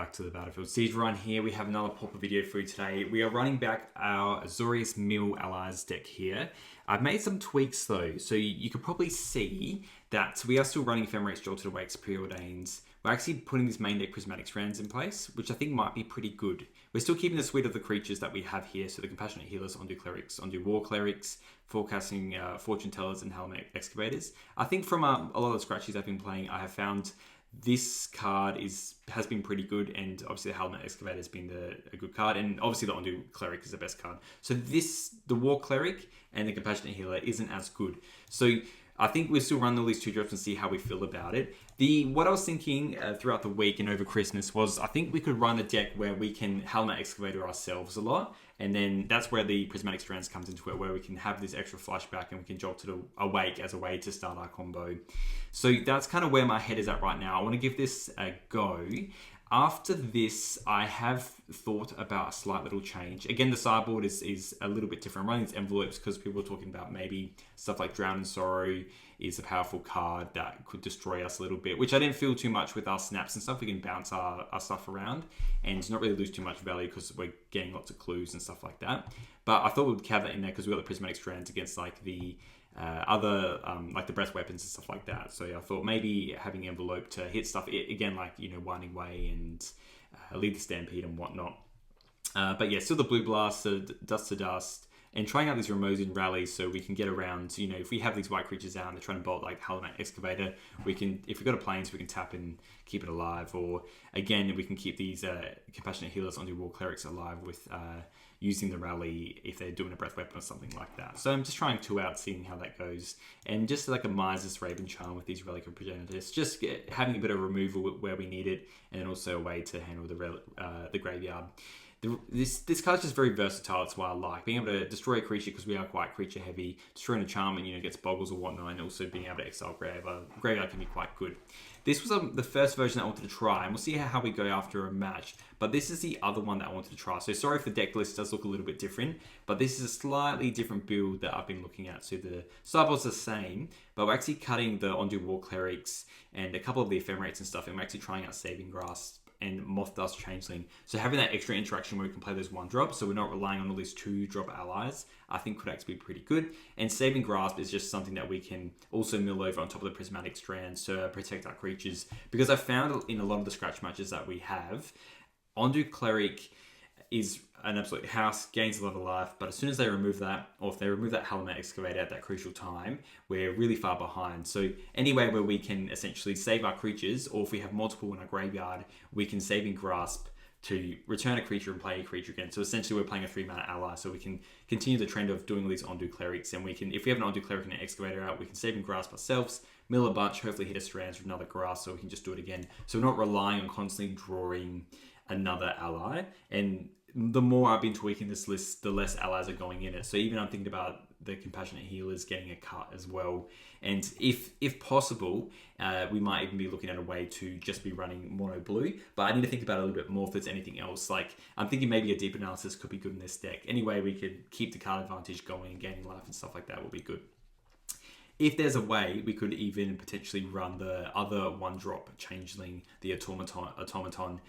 back to the Battlefield Siege run here. We have another Pauper video for you today. We are running back our Azorius Allies deck here. I've made some tweaks though, so you could probably see that we are still running Ephemerate, Jolted Awakes, Preordains. We're actually putting these main deck Prismatic Strands in place, which I think might be pretty good. We're still keeping the suite of the creatures that we have here, so the Compassionate Healers, Undo Clerics, Undo War Clerics, Forecasting Fortune Tellers, and Helmet Excavators. I think from a lot of the scratchies I've been playing, I have found this card has been pretty good, and obviously the Helmet Excavator has been a good card, and obviously the Undo Cleric is the best card. So the War Cleric and the Compassionate Healer isn't as good. So I think we'll still run all these 2 drops and see how we feel about it. What I was thinking throughout the week and over Christmas was I think we could run a deck where we can Helmet Excavator ourselves a lot, and then that's where the Prismatic Strands comes into it, where we can have this extra flashback and we can jolt it awake as a way to start our combo. So that's kind of where my head is at right now. I want to give this a go. After this, I have thought about a slight little change. Again, the sideboard is a little bit different. I'm running these envelopes because people are talking about maybe stuff like Drown in Sorrow is a powerful card that could destroy us a little bit, which I didn't feel too much with our snaps and stuff. We can bounce our stuff around and not really lose too much value because we're getting lots of clues and stuff like that. But I thought we'd have that in there because we got the Prismatic Strands against like the other like the breast weapons and stuff like that. So I thought maybe having envelope to hit stuff again, like Winding Way and lead the Stampede and whatnot. But yeah, still the Blue Blast, the Dust to Dust, and trying out these Ramosian rallies so we can get around. If we have these white creatures out and they're trying to bolt like Helmet Excavator, we can, if we've got a Plains, we can tap and keep it alive. Or again, we can keep these Compassionate Healers onto War Clerics alive with using the rally if they're doing a breath weapon or something like that. So I'm just trying 2 out, seeing how that goes. And just like a Miser's Raven Charm with these Relic of Progenitors, just having a bit of removal where we need it, and then also a way to handle the graveyard. This card's just very versatile. That's why I like being able to destroy a creature, because we are quite creature heavy. Destroying a charm and gets boggles or whatnot, and also being able to exile graveyard can be quite good. This was the first version I wanted to try, and we'll see how we go after a match. But this is the other one that I wanted to try. So sorry if the deck list does look a little bit different, but this is a slightly different build that I've been looking at. So the sideboard's the same, but we're actually cutting the Undo War Clerics and a couple of the Ephemerates and stuff, and we're actually trying out Saving Grass and Moth Dust Changeling. So having that extra interaction where we can play those 1-drops, so we're not relying on all these 2-drop allies, I think could actually be pretty good. And Saving Grasp is just something that we can also mill over on top of the Prismatic Strands to protect our creatures. Because I found in a lot of the scratch matches that we have, Undo Cleric is an absolute house, gains a lot of life, but as soon as they remove that, or if they remove that Helmet Excavator at that crucial time, we're really far behind. So anywhere where we can essentially save our creatures, or if we have multiple in our graveyard, we can Saving Grasp to return a creature and play a creature again. So essentially we're playing a 3-mana ally, so we can continue the trend of doing all these Undo Clerics, and we can, if we have an Undo Cleric and an Excavator out, we can Saving Grasp ourselves, mill a bunch, hopefully hit a Strands with another Grass, so we can just do it again. So we're not relying on constantly drawing another ally. And the more I've been tweaking this list, the less allies are going in it. So even I'm thinking about the Compassionate Healers getting a cut as well. And if possible, we might even be looking at a way to just be running mono blue. But I need to think about it a little bit more if there's anything else. Like, I'm thinking maybe a Deep Analysis could be good in this deck. Anyway, we could keep the card advantage going and gaining life and stuff like that will be good. If there's a way, we could even potentially run the other 1-drop Changeling, the Automaton,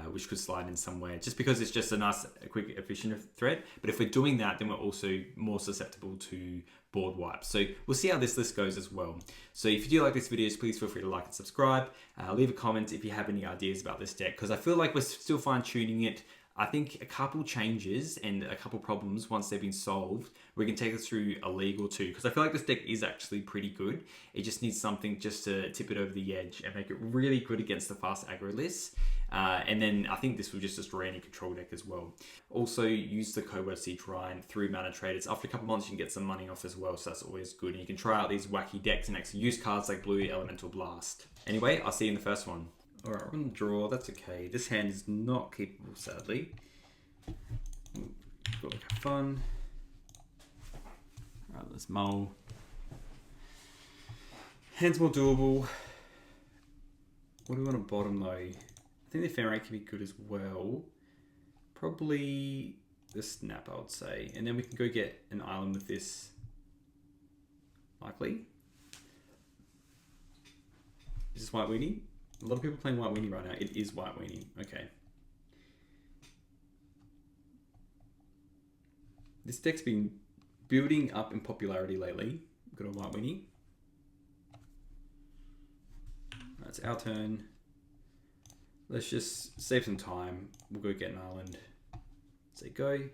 which could slide in somewhere, just because it's just a nice, quick, efficient threat. But if we're doing that, then we're also more susceptible to board wipes. So we'll see how this list goes as well. So if you do like this video, please feel free to like and subscribe. Leave a comment if you have any ideas about this deck, because I feel like we're still fine-tuning it. I think a couple changes and a couple problems, once they've been solved, we can take us through a league or 2. Because I feel like this deck is actually pretty good. It just needs something just to tip it over the edge and make it really good against the fast aggro lists. And then I think this will just destroy any control deck as well. Also, use the code word Siege Ryan through Mana Traders. After a couple months, you can get some money off as well, so that's always good. And you can try out these wacky decks and actually use cards like Blue Elemental Blast. Anyway, I'll see you in the first one. Alright, we're going to draw. That's okay. This hand is not keepable, sadly. Got like a fun. Alright, let's mull. Hand's more doable. What do we want to bottom though? I think the Ephemerate can be good as well. Probably the Snap, I would say. And then we can go get an island with this. Likely. Is this White Weenie? A lot of people playing White Weenie right now. It is White Weenie. Okay. This deck's been building up in popularity lately. Got a White Winnie. That's our turn. Let's just save some time. We'll go get an island. Say go. And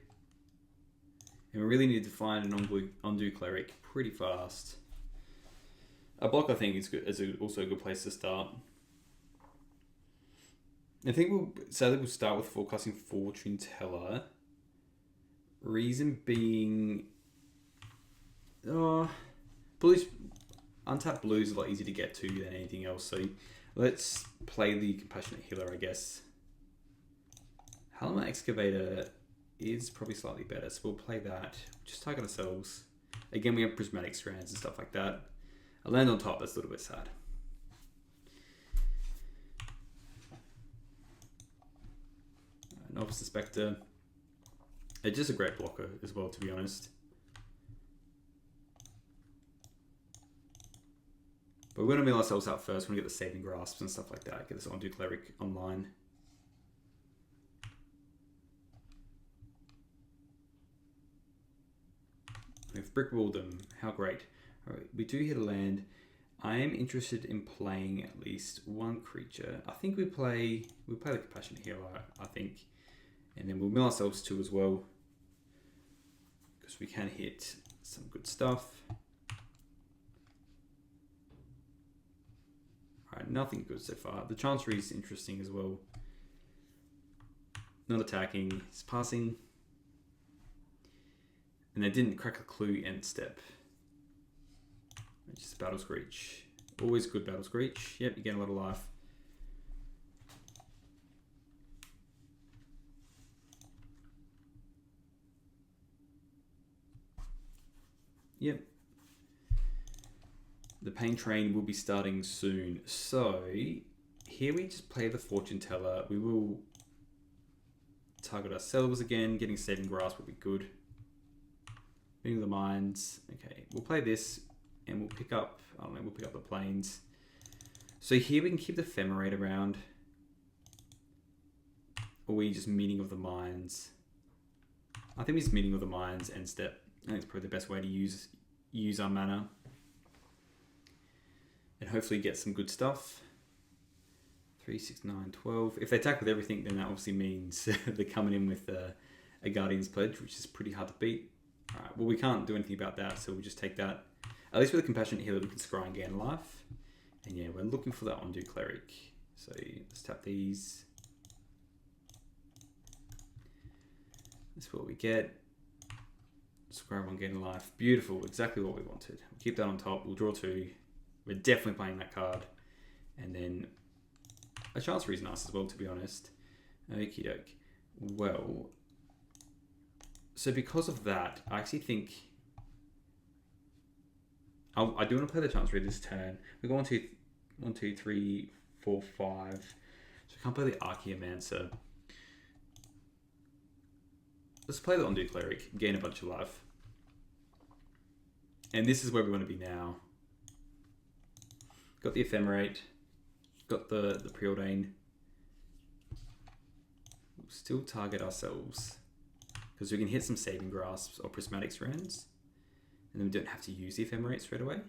we really need to find an Undo Cleric pretty fast. A block, I think, is good. Is also a good place to start. I think we'll start with Forecasting Fortune Teller. Reason being, blues, untapped blues is a lot easier to get to than anything else. So let's play the Compassionate Healer, I guess. Halima Excavator is probably slightly better, so we'll play that. Just target ourselves. Again, we have Prismatic Strands and stuff like that. A land on top, that's a little bit sad. Novice Spectre. It's just a great blocker as well, to be honest. But we're going to mill ourselves out first. We're going to get the Saving Grasps and stuff like that. Get this Undo Cleric online. We've brickwalled them. How great. Alright, we do hit a land. I am interested in playing at least one creature. I think we'll play the Compassionate Healer, I think. And then we'll mill ourselves two as well. Because we can hit some good stuff. Alright, nothing good so far. The Chancery is interesting as well. Not attacking, it's passing. And they didn't crack a clue end step. Just Battle Screech. Always good Battle Screech. Yep, you get a lot of life. Yep. The Pain Train will be starting soon. So, here we just play the Fortune Teller. We will target ourselves again. Getting Saving Grasp will be good. Meeting the Mines. Okay, we'll play this. And we'll pick up, I don't know, we'll pick up the Plains. So here we can keep the Ephemerate around. Or we just Meeting of the Mines. I think we just Meeting of the Mines end step. I think it's probably the best way to use our mana. And hopefully get some good stuff. 3, 6, 9, 12. If they attack with everything, then that obviously means they're coming in with a Guardian's Pledge, which is pretty hard to beat. Alright, well we can't do anything about that, so we'll just take that. At least with a Compassionate Healer, we can scry and gain life. And yeah, we're looking for that Undo Cleric. So let's tap these. That's what we get. Scry one, gain life. Beautiful, exactly what we wanted. We'll keep that on top. We'll draw two. We're definitely playing that card. And then a Chancery is nice as well, to be honest. Okie doke. Well, so because of that, I actually think I do want to play the Chancery this turn. We go 1, 2, 3, 4, 5. So I can't play the Archaeomancer. Let's play the Undo Cleric, gain a bunch of life. And this is where we want to be now. Got the Ephemerate, got the Preordain. We'll still target ourselves because we can hit some Saving Grasps or Prismatic Strands. And then we don't have to use the Ephemerate straight away.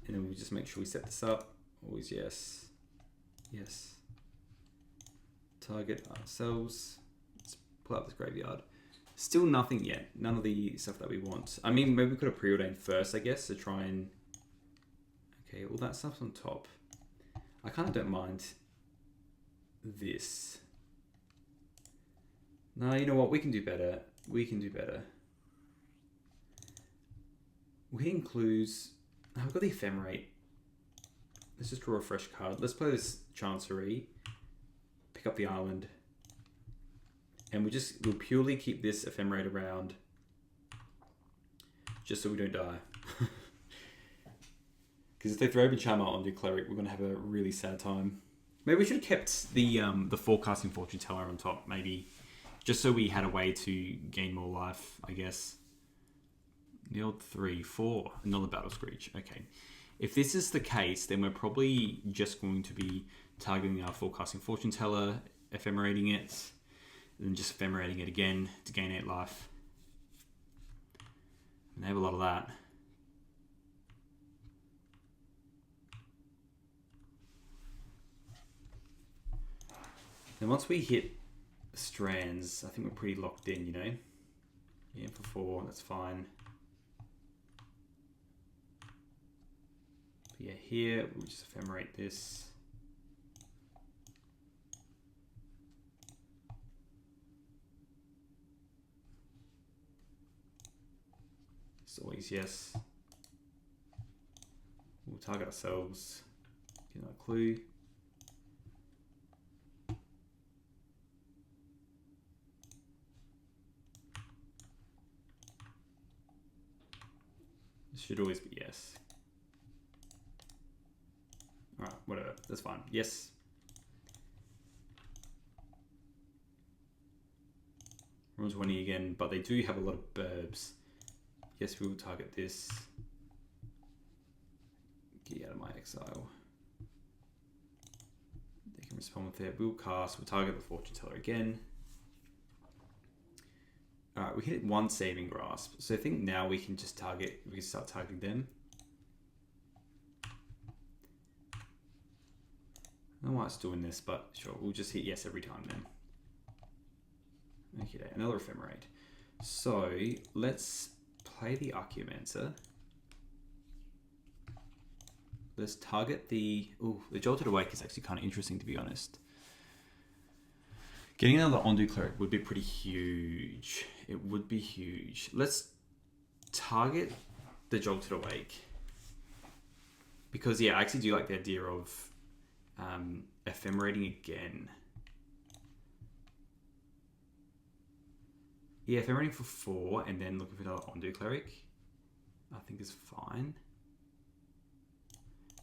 And then we just make sure we set this up. Always yes. Yes. Target ourselves. Let's pull out this graveyard. Still nothing yet. None of the stuff that we want. I mean, maybe we could have preordained first, I guess, to try and... Okay, all that stuff's on top. I kind of don't mind this. No, you know what? We can do better. We can do better. We're hitting clues. Oh, we've got the Ephemerate. Let's just draw a fresh card. Let's play this Chancery. Pick up the island. And we'll purely keep this Ephemerate around. Just so we don't die. Because if they throw Charmer onto Cleric, we're going to have a really sad time. Maybe we should have kept the Forecasting Fortune Teller on top, maybe. Just so we had a way to gain more life, I guess. The old 3, 4. Another Battle Screech. Okay. If this is the case, then we're probably just going to be targeting our forecasting fortune teller, ephemerating it, and then just ephemerating it again to gain 8 life. And they have a lot of that. Then once we hit strands, I think we're pretty locked in, you know? Yeah, for 4, that's fine. But yeah, here, we'll just ephemerate this. It's always yes. We'll target ourselves, get another clue. It should always be yes. Alright, whatever, that's fine. Yes. Rules 20 again, but they do have a lot of burbs. Yes, we will target this. Get out of my exile. They can respond with their will cast. We'll target the fortune teller again. Alright, we hit 1 saving grasp. So I think now we can just target, we can start targeting them. I don't know why it's doing this, but sure, we'll just hit yes every time then. Okay, another ephemerate. So let's play the Archaeomancer. Let's target the... Ooh, the Jolted Awake is actually kind of interesting, to be honest. Getting another Ondu Cleric would be pretty huge. It would be huge. Let's target the Jolted Awake. Because, yeah, I actually do like the idea of ephemerating again. Yeah, ephemerating for 4 and then looking for another Ondu Cleric, I think is fine.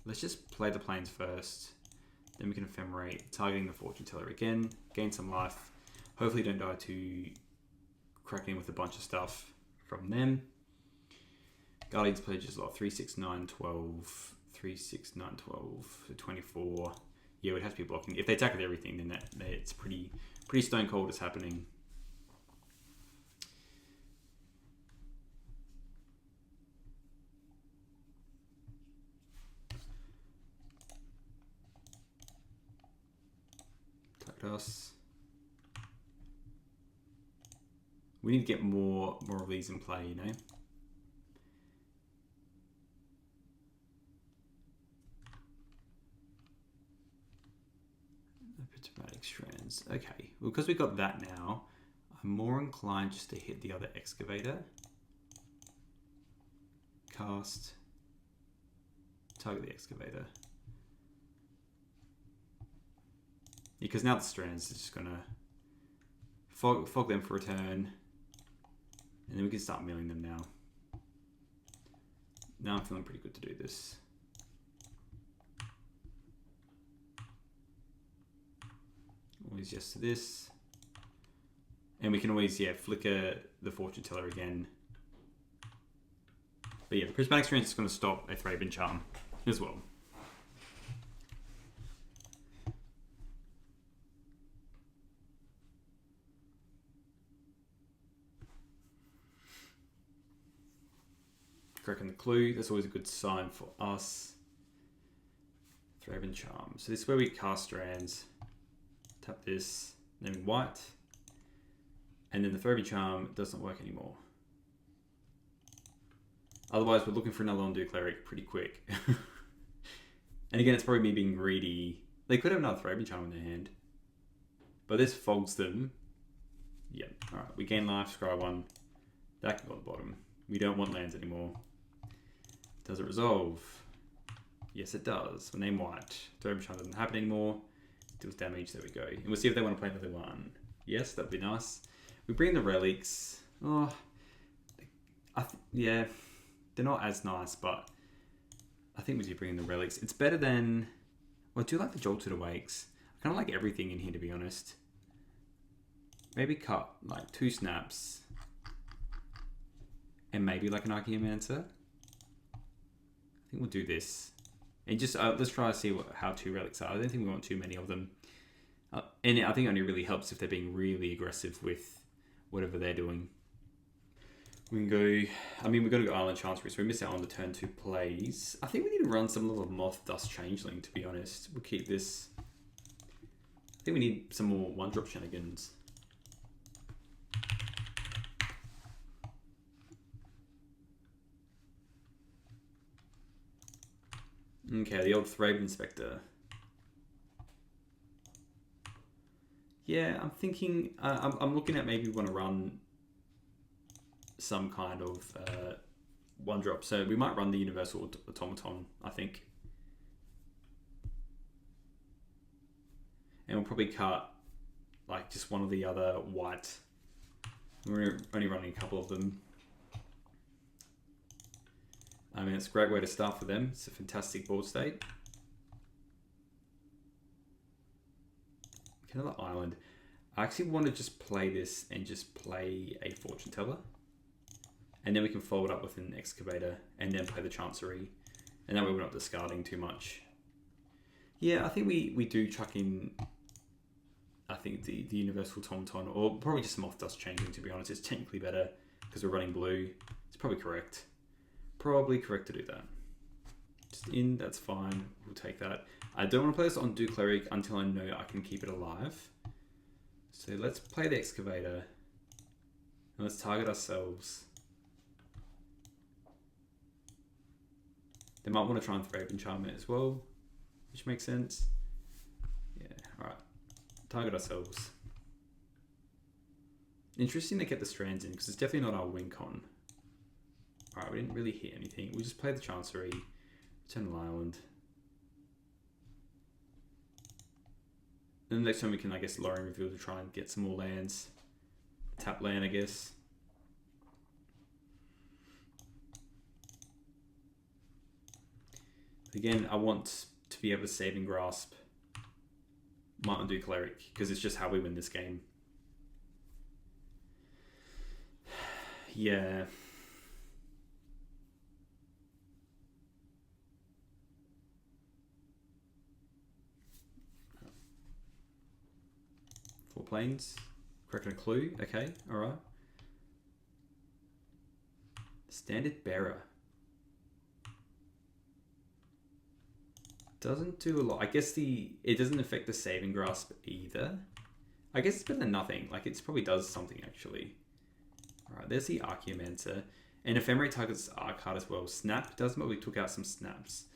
Let's just play the planes first. Then we can ephemerate, targeting the fortune teller again, gain some life. Hopefully don't die to cracking with a bunch of stuff from them. Guardian's Pledge is like 3, 6, 9, 12, 3, 6, 9, 12, so 24. Yeah, it would have to be blocking. If they attack with everything, then it's pretty stone cold is happening. Us. We need to get more of these in play, you know. Epitomatic strands. Okay, well, because we got that now, I'm more inclined just to hit the other excavator. Cast. Target the excavator. Because now the strands is just gonna fog them for a turn, and then we can start milling them now. Now I'm feeling pretty good to do this. Always yes to this, and we can always flicker the fortune teller again. But yeah, the prismatic strands is going to stop a Thraben charm as well. Cracking the clue, that's always a good sign for us. Thraben charm. So this is where we cast strands. Tap this, then white. And then the Thraben charm doesn't work anymore. Otherwise, we're looking for another Ondu Cleric pretty quick. And again, it's probably me being greedy. They could have another Thraben charm in their hand. But this fogs them. Yep. Alright, we gain life, scry 1. That can go on the bottom. We don't want lands anymore. Does it resolve? Yes, it does. We'll name white. Thraben charm doesn't happen anymore. Deals damage. There we go. And we'll see if they want to play another one. Yes, that'd be nice. We bring the relics. Oh, yeah, they're not as nice, but I think we do bring in the relics. It's better than. Well, I do like the Jolted Awakes. I kind of like everything in here, to be honest. Maybe cut like 2 snaps, and maybe like an Archaeomancer. I think we'll do this. And just let's try to see how 2 relics are. I don't think we want too many of them. And I think it only really helps if they're being really aggressive with whatever they're doing. We can go... I mean, we've got to go Island Chancery, so we miss out on the turn 2 plays. I think we need to run some little Moth Dust Changeling, to be honest. We'll keep this. I think we need some more 1-drop shenanigans. Okay, the old Thraben Inspector. Yeah, I'm thinking... I'm looking at maybe we want to run some kind of 1-drop. So we might run the Universal Automaton, I think. And we'll probably cut like just one of the other white. We're only running a couple of them. I mean, it's a great way to start for them. It's a fantastic board state. Okay, another island. I actually want to just play this and just play a Fortune Teller. And then we can fold up with an Excavator and then play the Chancery. And that way we're not discarding too much. Yeah, I think we do chuck in, I think, the Universal Automaton, or probably just Moth Dust Changing, to be honest. It's technically better because we're running blue. It's probably correct. Probably correct to do that. Just in, that's fine. We'll take that. I don't want to play this on Do Cleric until I know I can keep it alive. So let's play the Excavator. And let's target ourselves. They might want to try and Thraben Charm it as well, which makes sense. Yeah, alright. Target ourselves. Interesting they kept the Strands in, because it's definitely not our win con. Alright, we didn't really hit anything. We just played the Chancery, return an island. Then the next time we can, I guess, Lowering Reveal to try and get some more lands. Tap land, I guess. Again, I want to be able to save and grasp. Might not do Cleric, because it's just how we win this game. Yeah. Four planes. Correcting a clue. Okay, alright. Standard Bearer. Doesn't do a lot. I guess it doesn't affect the saving grasp either. I guess it's better than nothing. Like, it probably does something, actually. Alright, there's the Archaeomancer. And Ephemerate targets our card as well. Snap does, but we took out some snaps.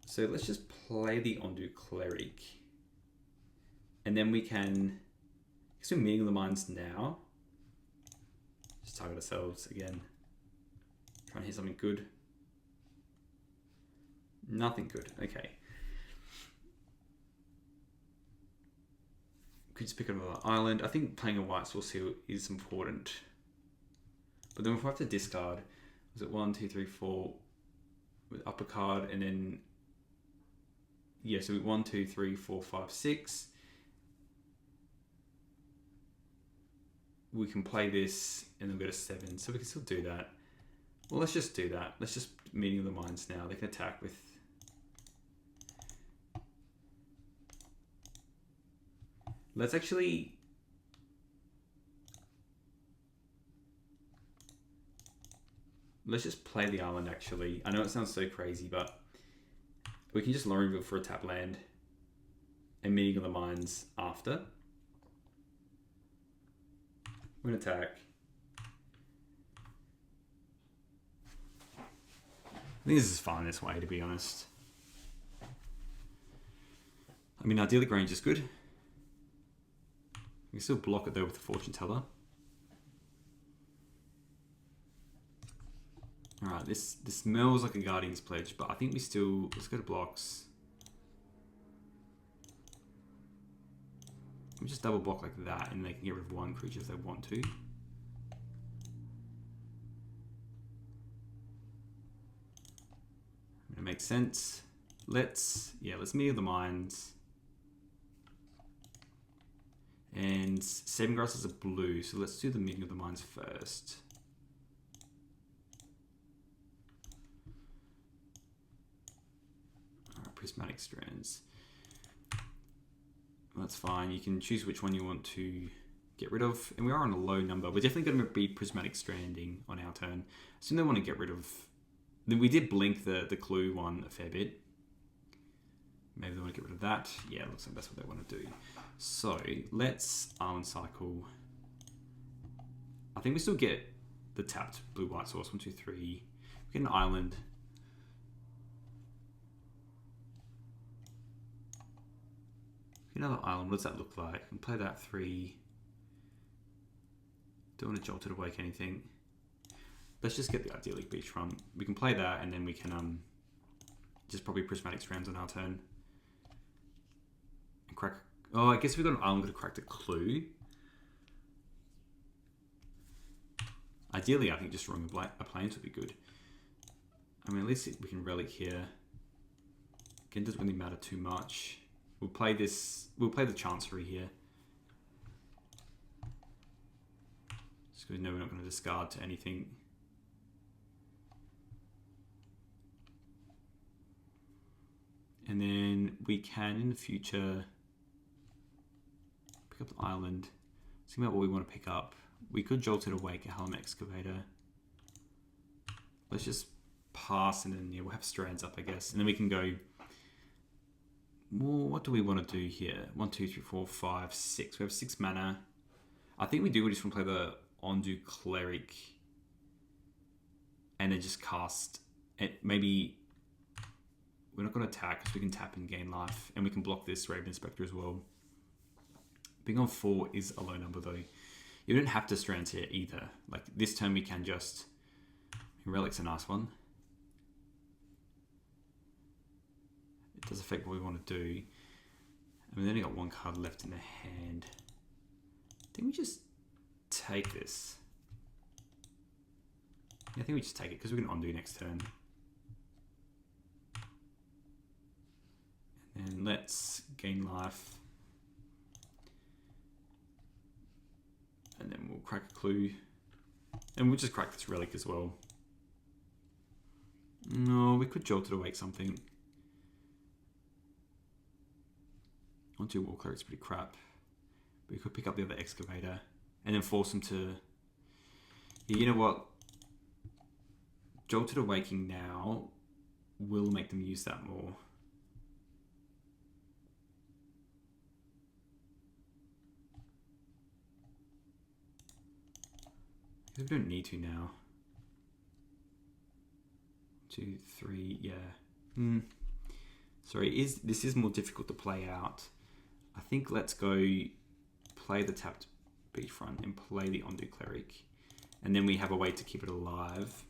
So let's just play the Ondu Cleric. And then we can... I guess we're Meeting of the Minds now. Just target ourselves again. Try and hit something good. Nothing good. Okay. Could just pick another island. I think playing a white source here is important. But then if I have to discard, was it 1, 2, 3, 4 with upper card, and then yeah, so 1, 2, 3, 4, 5, 6. We can play this and then go to 7, so we can still do that. Well, let's just do that. Let's just Meeting of the Minds now. They can attack with... Let's actually... Let's just play the island, actually. I know it sounds so crazy, but we can just Lowering Reveal for a tap land and Meeting of the Minds after. We're going to attack. I think this is fine this way, to be honest. I mean, ideally Grange is good. We can still block it though with the Fortune Teller. Alright, this smells like a Guardian's Pledge, but I think we still... Let's go to blocks. We just double block like that and they can get rid of one creature if they want to. It makes sense. Let's Meet of the Minds. And Saving Grass is a blue, so let's do the Meeting of the Minds first. prismatic strands. That's fine. You can choose which one you want to get rid of. And we are on a low number. We're definitely going to be prismatic stranding on our turn. So they want to get rid of... Then we did blink the clue one a fair bit. Maybe they want to get rid of that. Yeah, it looks like that's what they want to do. So let's island cycle. I think we still get the tapped blue-white source. 1, 2, 3. We get an island. Another island, what does that look like? And play that 3. Don't want to jolt it awake anything. Let's just get the idyllic beachfront. We can play that and then we can just probably prismatic strands on our turn. And crack. Oh, I guess we've got an island to crack the clue. Ideally, I think just drawing a plains would be good. I mean, at least we can relic here. Again, it doesn't really matter too much. We'll play this. We'll play the Chancery here. Just because we know we're not going to discard to anything. And then we can, in the future, pick up the island. Think about what we want to pick up. We could Jolt It Awake, a Helm Excavator. Let's just pass and then yeah, we'll have strands up, I guess. And then we can go... Well, what do we want to do here? 1, 2, 3, 4, 5, 6. We have 6 mana. I think we do. We just want to play the Ondu Cleric. And then just cast... it. Maybe... We're not going to attack because we can tap and gain life. And we can block this Raven Inspector as well. Being on 4 is a low number though. You don't have to strands here either. Like this turn we can just... Relic's a nice one. It does affect what we want to do. I mean, they only got 1 card left in their hand. I think we just take this. Yeah, I think we just take it because we can undo next turn. And then let's gain life. And then we'll crack a clue. And we'll just crack this relic as well. No, we could Jolt It Awake something. 1, 2 War Cleric's pretty crap. But we could pick up the other Excavator. And then force them to... Yeah, you know what? Jolt It Awaking now will make them use that more. We don't need to now. 2, 3, yeah. Sorry, this is more difficult to play out. I think let's go play the tapped beachfront and play the Ondu Cleric. And then we have a way to keep it alive.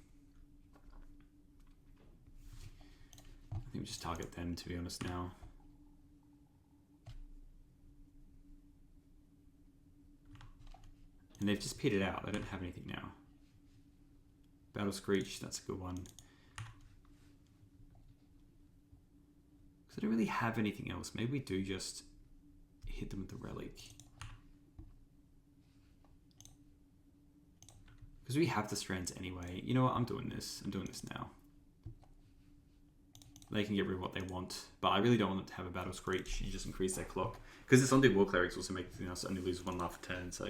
I think we just target them, to be honest, now. And they've just pitted out. They don't have anything now. Battle Screech, that's a good one. Because I don't really have anything else. Maybe we do just hit them with the Relic. Because we have the strands anyway. You know what? I'm doing this. I'm doing this now. They can get rid of what they want. But I really don't want them to have a Battle Screech and just increase their clock. Because this Undead War Clerics also make us only lose 1 life a turn, so...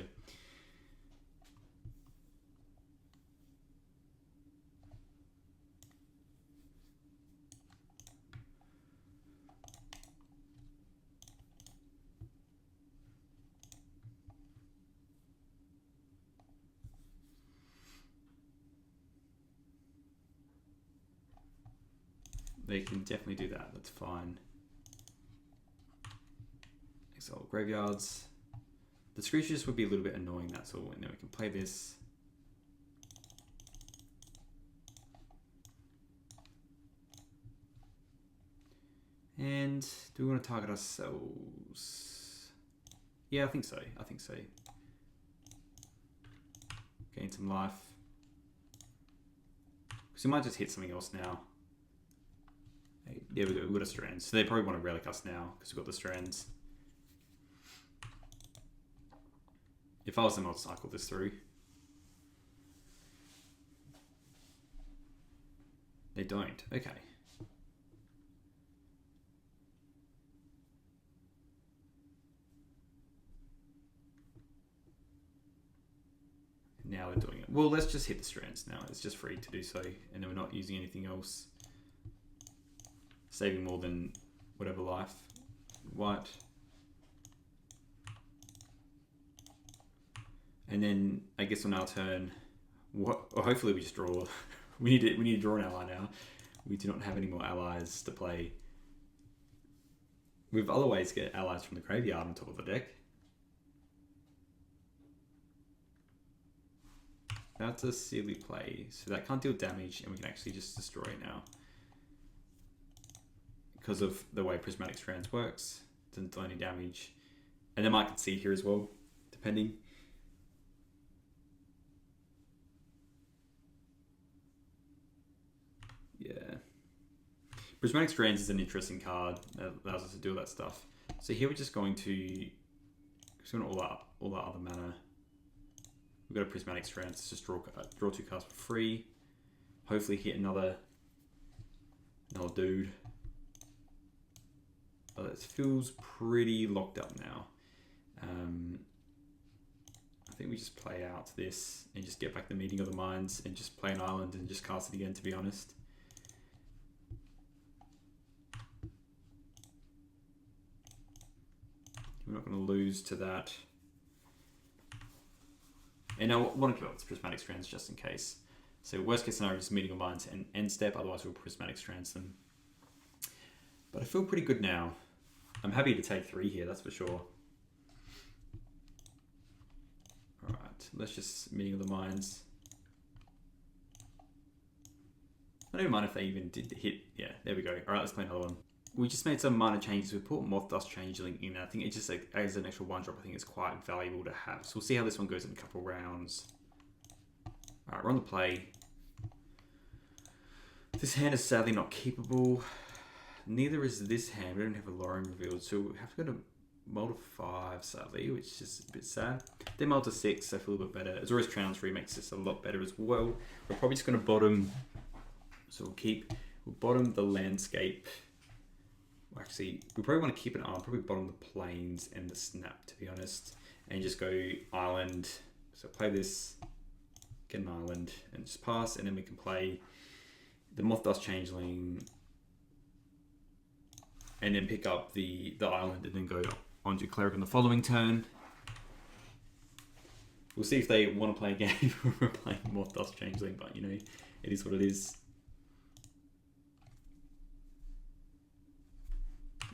They can definitely do that, that's fine. Exile graveyards. The Screeches would be a little bit annoying, that's all, and then we can play this. And do we want to target ourselves? Yeah, I think so, I think so. Gain some life. Because we might just hit something else now. Yeah, we've got a strand. So they probably want to relic us now because we've got the strands. If I was them, I'd cycle this through. They don't. Okay. now they're doing it. Well, let's just hit the strands now. It's just free to do so, and then we're not using anything else. Saving more than whatever life. White. And then I guess on our turn, or hopefully we just draw. we need to draw an ally now. We do not have any more allies to play. We've other ways to get allies from the graveyard on top of the deck. That's a silly play. So that can't deal damage, and we can actually just destroy it now. Because of the way Prismatic Strands works. Doesn't do any damage. And they might concede here as well, depending. Yeah. Prismatic Strands is an interesting card that allows us to do all that stuff. So here we're just going to all that other mana. We've got a Prismatic Strands. Let's just draw 2 cards for free. Hopefully hit another dude. But it feels pretty locked up now. I think we just play out this and just get back the Meeting of the Minds and just play an island and just cast it again, to be honest. We're not going to lose to that. And I want to keep up with Prismatic Strands just in case. So worst case scenario is Meeting of Minds and end step, otherwise we'll Prismatic Strands them. But I feel pretty good now. I'm happy to take 3 here, that's for sure. Alright, let's just Meeting of the Minds. I don't mind if they even did hit. Yeah, there we go. Alright, let's play another one. We just made some minor changes. We put Moth Dust Changeling in. I think it just, like, as an extra 1-drop, I think it's quite valuable to have. So we'll see how this one goes in a couple rounds. Alright, we're on the play. This hand is sadly not keepable. Neither is this hand. We don't have a Lorien revealed, so we have to go to Mull to 5, sadly, which is a bit sad. Then Mull to 6, so I feel a little bit better. Azorius Allies makes this a lot better as well. We're probably just going to bottom, so we'll bottom the landscape. Actually, we probably want to keep an eye on, probably bottom the plains and the snap, to be honest, and just go island. So play this, get an island, and just pass, and then we can play the Moth Dust Changeling, and then pick up the island, and then go on to Cleric on the following turn. We'll see if they want to play a game where we're playing Moth Dust Changeling, but you know, it is what it is.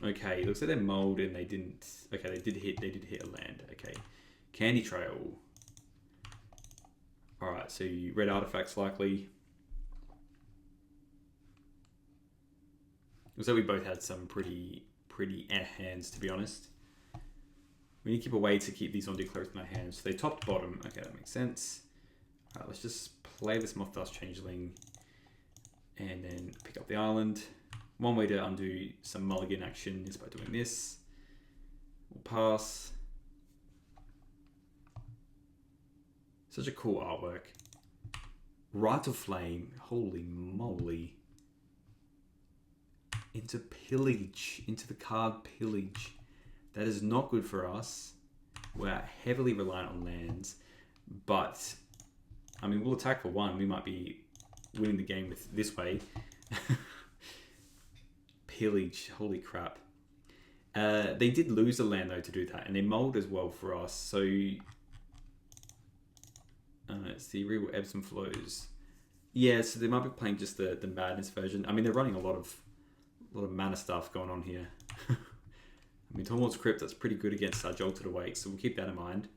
Okay, looks like they're mulled and they didn't. Okay, they did hit a land. Okay, Candy Trail. All right, so red artifacts likely. Looks like we both had some pretty hands, to be honest. We need to keep a way to keep these on declares in our hands. So they topped bottom. Okay, that makes sense. All right, let's just play this Moth Dust Changeling and then pick up the island. One way to undo some mulligan action is by doing this. We'll pass. Such a cool artwork. Rite of Flame. Holy moly. Into Pillage. Into the card Pillage. That is not good for us. We're heavily reliant on lands. But, I mean, we'll attack for 1. We might be winning the game with this way. Pillage, holy crap. They did lose a land though to do that, and they mulled as well for us, so it's the real ebbs and flows. Yeah, so they might be playing just the madness version. I mean, they're running a lot of mana stuff going on here. I mean, Tormod's Crypt, that's pretty good against Jolted Awake, so we'll keep that in mind.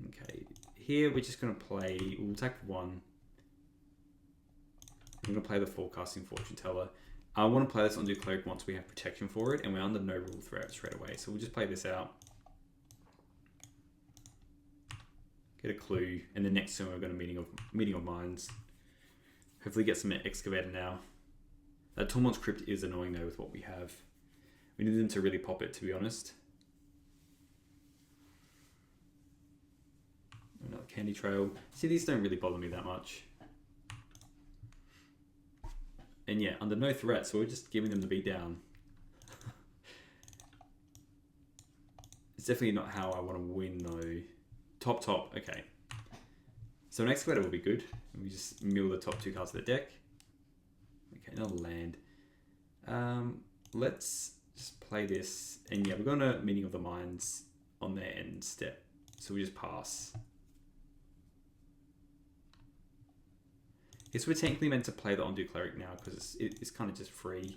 Okay, here we're just going to play, we'll attack for 1. I'm going to play the Forecasting Fortune Teller. I want to play this on the Cleric once we have protection for it, and we're under no rule threat straight away. So we'll just play this out. Get a clue, and then next turn we're going to Meeting of Minds. Hopefully get some Excavator now. That Tormod's Crypt is annoying though with what we have. We need them to really pop it, to be honest. Another Candy Trail. See, these don't really bother me that much. And yeah, under no threat, so we're just giving them the beat down. It's definitely not how I want to win though. Top, okay. So an excavator will be good. We just mill the top 2 cards of the deck. Okay, another land. Let's just play this. And yeah, we're going to Meeting of the Minds on their end step. So we just pass. Yes, we're technically meant to play the Undo Cleric now because it's kind of just free.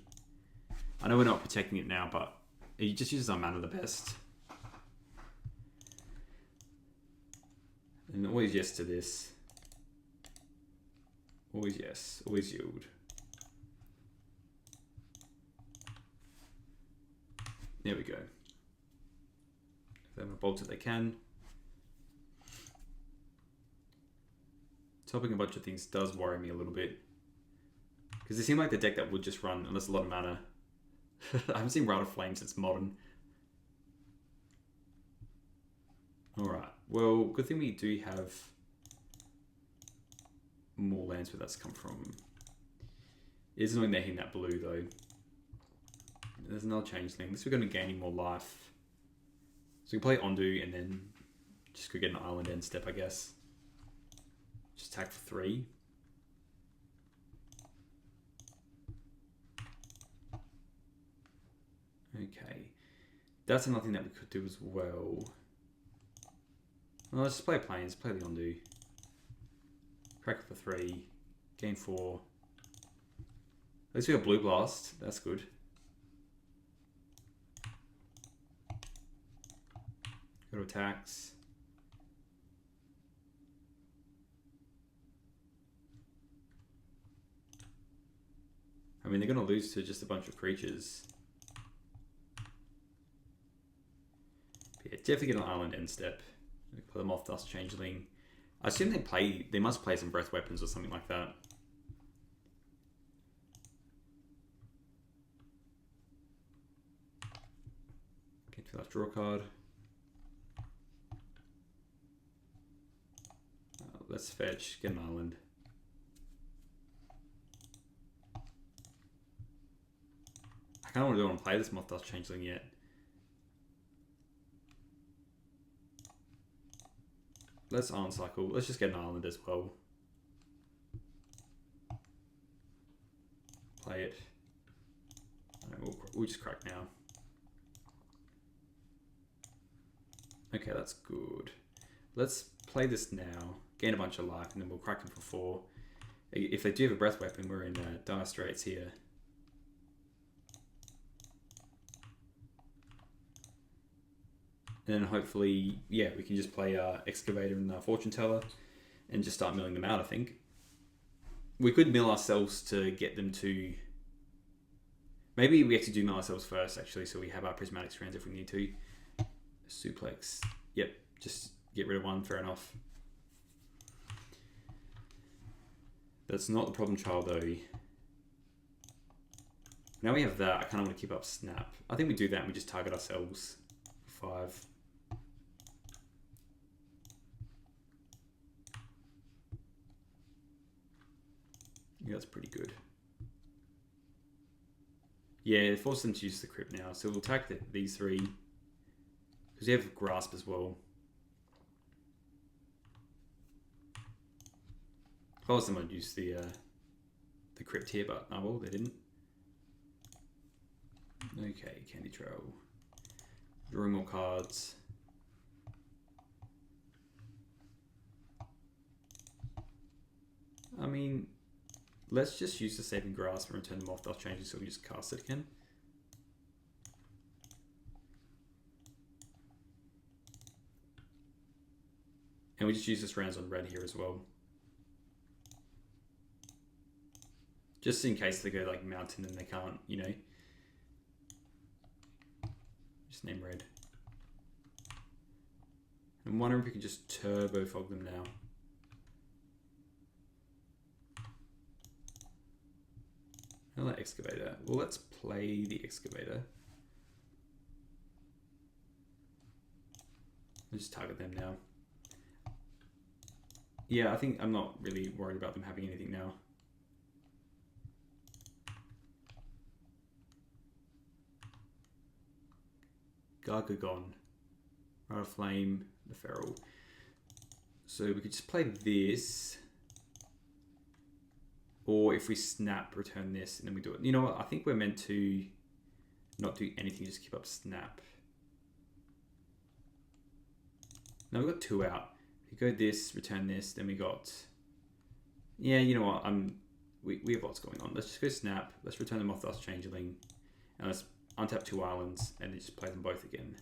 I know we're not protecting it now, but it just uses our mana the best. And always yes to this. Always yes. Always yield. There we go. If they want to bolt it, they can. Topping a bunch of things does worry me a little bit. Because it seemed like the deck that would just run, unless a lot of mana. I haven't seen Rite of Flame since Modern. Alright, well, good thing we do have more lands where that's come from. It is annoying they're hitting that blue though. There's another changeling. This we're going to gain any more life. So we can play Undo and then just go get an island end step, I guess. Just attack for 3. Okay. That's another thing that we could do as well. Well, let's just play Plains, play the Undo. Crack it for 3. Gain 4. At least we got Blue Blast. That's good. Go to attacks. I mean, they're going to lose to just a bunch of creatures. But yeah, definitely get an island end step. Put them off Dust Changeling. I assume they must play some breath weapons or something like that. Get to that draw card. Let's fetch, get an island. I kind of don't want to play this Moth Dust Changeling yet. Let's Island Cycle. Let's just get an island as well. Play it. Right, we'll just crack now. Okay, that's good. Let's play this now. Gain a bunch of life, and then we'll crack them for 4. If they do have a breath weapon, we're in dire straits here. And then hopefully, yeah, we can just play Excavator and Fortune Teller and just start milling them out, I think. We could mill ourselves to get them to... Maybe we actually do mill ourselves first, actually, so we have our Prismatic Strands if we need to. Suplex. Yep, just get rid of 1, fair enough. That's not the problem child, though. Now we have that, I kind of want to keep up Snap. I think we do that and we just target ourselves for 5. Yeah, that's pretty good. Yeah, force them to use the Crypt now. So we'll attack these 3. Because you have Grasp as well. If I was them, I'd use the Crypt here, but oh well, they didn't. Okay, Candy Trail. Drawing more cards. I mean, let's just use the Saving Grasp and return them off Dust Changes so we just cast it again. And we just use this rounds on red here as well. Just in case they go like mountain and they can't, you know. Just name red. I'm wondering if we can just turbo fog them now. I'll let Excavator. Well, let's play the Excavator. I'll just target them now. Yeah, I think I'm not really worried about them having anything now. Gargagon, Rite of Flame, the Feral. So we could just play this. Or if we snap, return this, and then we do it. You know what? I think we're meant to not do anything, just keep up snap. No, we got 2 out. If you go this, return this, then we got... Yeah, you know what? We have lots going on. Let's just go snap. Let's return them off the changeling. And let's untap 2 islands and then just play them both again.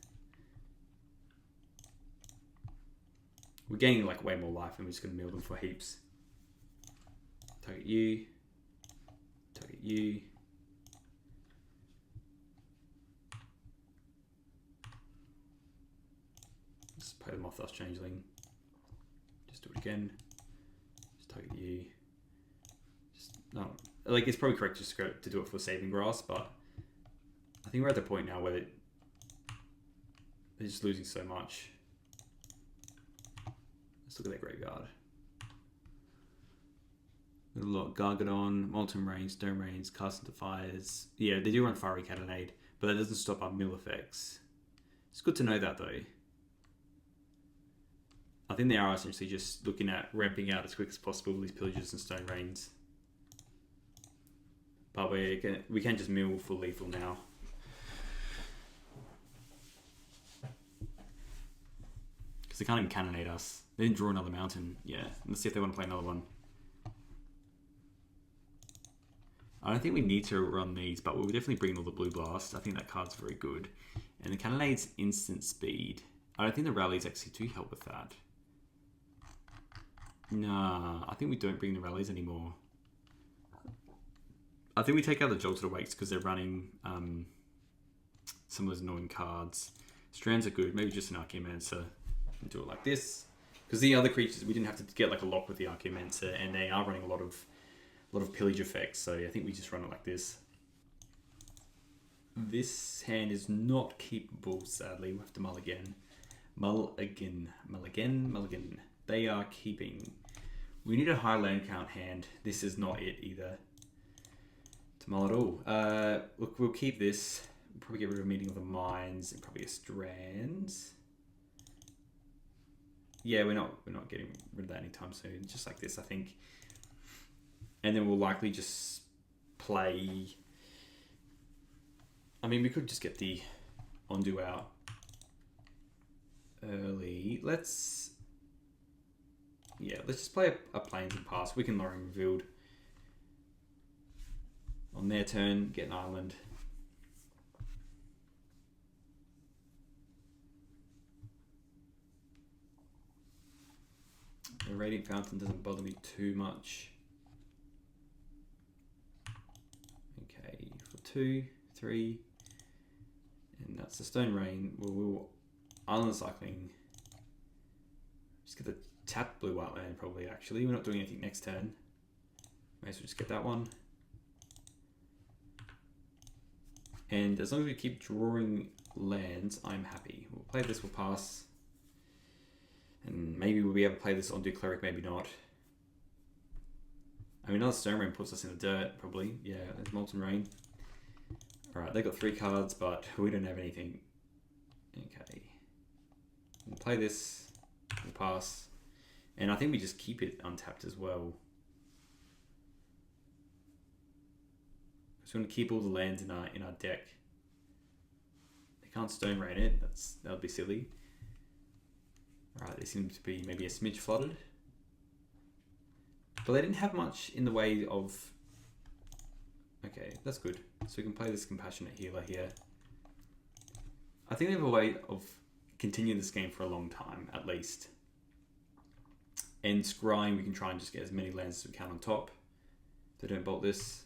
We're gaining like way more life and we're just going to mill them for heaps. Target you. Target you. Let's play them off the changeling. Just do it again. Just target you. Just no, like it's probably correct just to do it for saving grass, but I think we're at the point now where they're just losing so much. Let's look at their graveyard. A lot Gargadon, Molten Rains, Stone Rains, Cast into Fires. Yeah, they do run Fiery Cannonade, but that doesn't stop our mill effects. It's good to know that though. I think they are essentially just looking at ramping out as quick as possible these Pillages and Stone Rains. But we can just mill for lethal now. Because they can't even cannonade us. They didn't draw another mountain. Yeah, let's see if they want to play another one. I don't think we need to run these, but we'll definitely bring all the Blue Blast. I think that card's very good. And the Cannonade's instant speed. I don't think the rallies actually do help with that. Nah, I think we don't bring the rallies anymore. I think we take out the Jolted Awakes because they're running some of those annoying cards. Strands are good, maybe just an Archaeomancer and do it like this. Because the other creatures, we didn't have to get like a lock with the Archaeomancer, and they are running a lot of pillage effects, so I think we just run it like this. This hand is not keepable, sadly. We'll have to mull again. Mull again. Mull again. Mull again. They are keeping. We need a high land count hand. This is not it either. To mull at all. Look, we'll keep this. We'll probably get rid of a Meeting of the Minds and probably a Strands. Yeah, we're not getting rid of that anytime soon. Just like this, I think. And then we'll likely just play... I mean, we could just get the Undo out early. Let's just play a Plains and pass. We can Lowering Revealed. On their turn, get an island. The Radiant Fountain doesn't bother me too much. 2, 3, and that's the Stone Rain. We'll Island Cycling. Just get the tap blue white land probably actually. We're not doing anything next turn. May as well just get that one. And as long as we keep drawing lands, I'm happy. We'll play this, we'll pass. And maybe we'll be able to play this Undo Cleric, maybe not. I mean, another Stone Rain puts us in the dirt, probably. Yeah, there's Molten Rain. Alright, they got 3 cards, but we don't have anything. Okay. We'll play this. We'll pass. And I think we just keep it untapped as well. So we're going to keep all the lands in our deck. They can't Stone Rain it. That would be silly. Alright, they seem to be maybe a smidge flooded. But they didn't have much in the way of... Okay, that's good. So we can play this Compassionate Healer here. I think we have a way of continuing this game for a long time, at least. And scrying, we can try and just get as many lands as we can on top. They don't bolt this.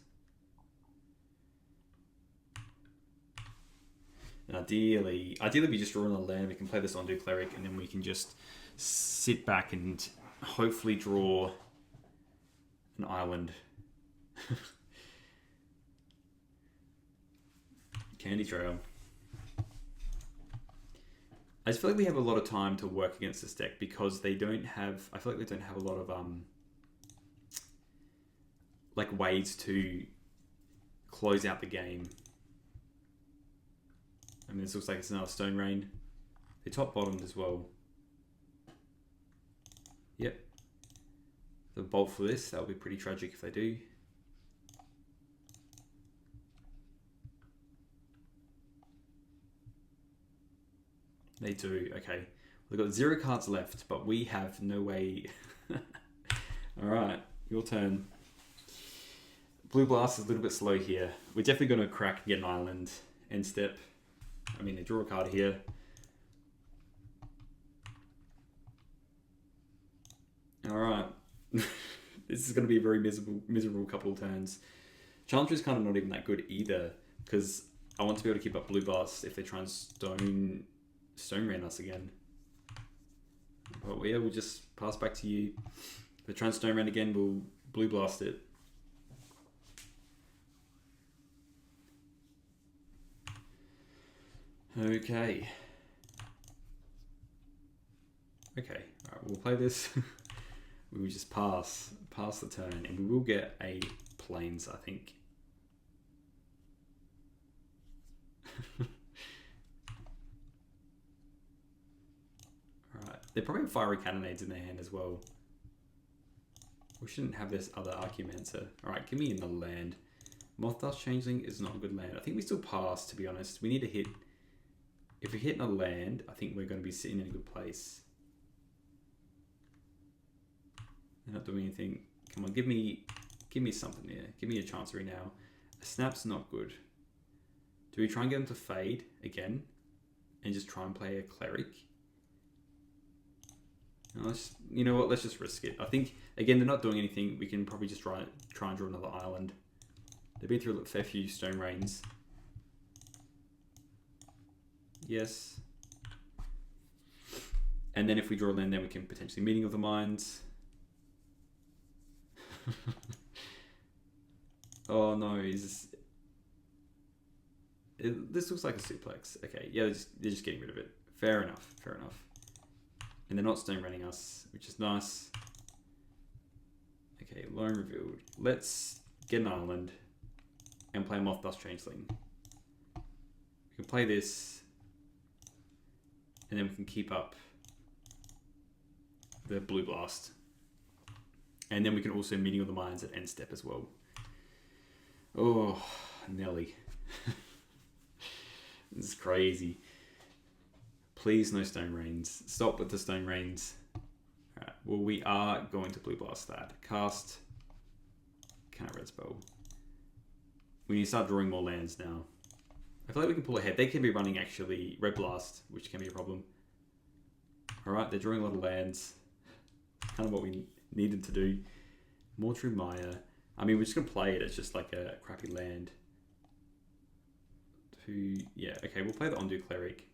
And ideally we just draw on a land. We can play this Undo Cleric, and then we can just sit back and hopefully draw an island. Candy Trail. I just feel like we have a lot of time to work against this deck because they don't have... I feel like they don't have a lot of like ways to close out the game. I mean, this looks like it's another Stone Rain. They top bottomed as well. Yep. The bolt for this, that would be pretty tragic if they do. They do, okay. We've got 0 cards left, but we have no way. Alright, your turn. Blue Blast is a little bit slow here. We're definitely going to crack and get an island end step. I mean, they draw a card here. Alright. This is going to be a very miserable couple of turns. Challenger is kind of not even that good either, because I want to be able to keep up Blue Blast if they try and Stone Rain us again. But yeah, we'll just pass back to you. If they try and Stone Rain again, we'll Blue Blast it. Okay. Okay, alright, we'll play this. We will just pass the turn, and we will get a Plains, I think. Alright, they probably have Fiery Cannonades in their hand as well. We shouldn't have this other Argumenter. Alright, give me another land. Moth Dust Changeling is not a good land. I think we still pass, to be honest. We need to hit... If we hit another land, I think we're going to be sitting in a good place. They're not doing anything. Come on, give me something here. Give me a Chancery now. A Snap's not good. Do we try and get them to fade again? And just try and play a Cleric? No, you know what, let's just risk it. I think, again, they're not doing anything. We can probably just try and draw another island. They've been through a fair few Stone Rains. Yes. And then if we draw a land, then we can potentially Meeting of the Minds. Oh no, this looks like a suplex. Okay, yeah, they're just getting rid of it. Fair enough, fair enough. And they're not Stone Raining us, which is nice. Okay, Lone Revealed. Let's get an island and play Moth Dust Changeling. We can play this, and then we can keep up the Blue Blast. And then we can also Meeting of the Minds at end step as well. Oh, Nelly. This is crazy. Please no Stone Rains. Stop with the Stone Rains. Alright, well we are going to Blue Blast that. Cast. Can I red spell? We need to start drawing more lands now. I feel like we can pull ahead. They can be running actually Red Blast, which can be a problem. Alright, they're drawing a lot of lands. Kind of what we needed to do. Mortuary Mire. I mean, we're just going to play it. It's just like a crappy land. Yeah, okay, we'll play the Undo Cleric.